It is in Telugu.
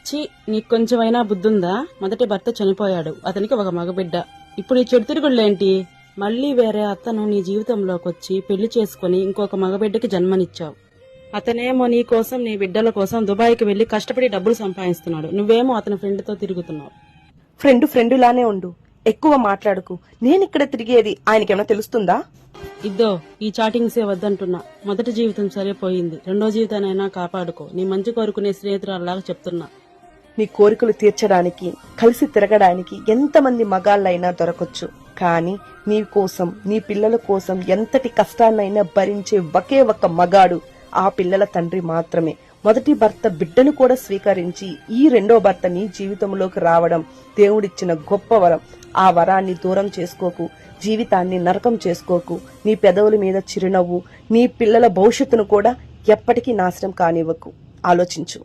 ఛీ, నీకు కొంచెమైనా బుద్ధుందా? మొదటి భర్త చనిపోయాడు, అతనికి ఒక మగబిడ్డ. ఇప్పుడు ఈ చెడు తిరుగుళ్ళేంటి? మళ్లీ వేరే అతను నీ జీవితంలోకి వచ్చి పెళ్లి చేసుకుని ఇంకొక మగబిడ్డకి జన్మనిచ్చావు. అతనేమో నీ కోసం నీ బిడ్డల కోసం దుబాయ్కి వెళ్లి కష్టపడి డబ్బులు సంపాదిస్తున్నాడు. నువ్వేమో అతని ఫ్రెండ్తో తిరుగుతున్నావు. ఫ్రెండ్ లానే ఉండు, ఎక్కువ మాట్లాడుకు. నేనిక్కడ తిరిగేది ఆయనకేమైనా తెలుస్తుందా? ఇద్దో ఈ చాటింగ్సే వద్దంటున్నా. మొదటి జీవితం సరిపోయింది, రెండో జీవితానైనా కాపాడుకో. నీ మంచి కోరుకునే స్నేహితురాల్లాగా చెప్తున్నా. నీ కోరికలు తీర్చడానికి, కలిసి తిరగడానికి ఎంతమంది మగాళ్ళైనా దొరకొచ్చు. కానీ నీ కోసం, నీ పిల్లల కోసం ఎంతటి కష్టాన్నైనా భరించే ఒకే ఒక్క మగాడు ఆ పిల్లల తండ్రి మాత్రమే. మొదటి భర్త బిడ్డను కూడా స్వీకరించి ఈ రెండో భర్త నీ జీవితంలోకి రావడం దేవుడిచ్చిన గొప్ప వరం. ఆ వరాన్ని దూరం చేసుకోకు, జీవితాన్ని నరకం చేసుకోకు. నీ పెదవుల మీద చిరునవ్వు నీ పిల్లల భవిష్యత్తును కూడా ఎప్పటికీ నాశనం కానివ్వకు. ఆలోచించు.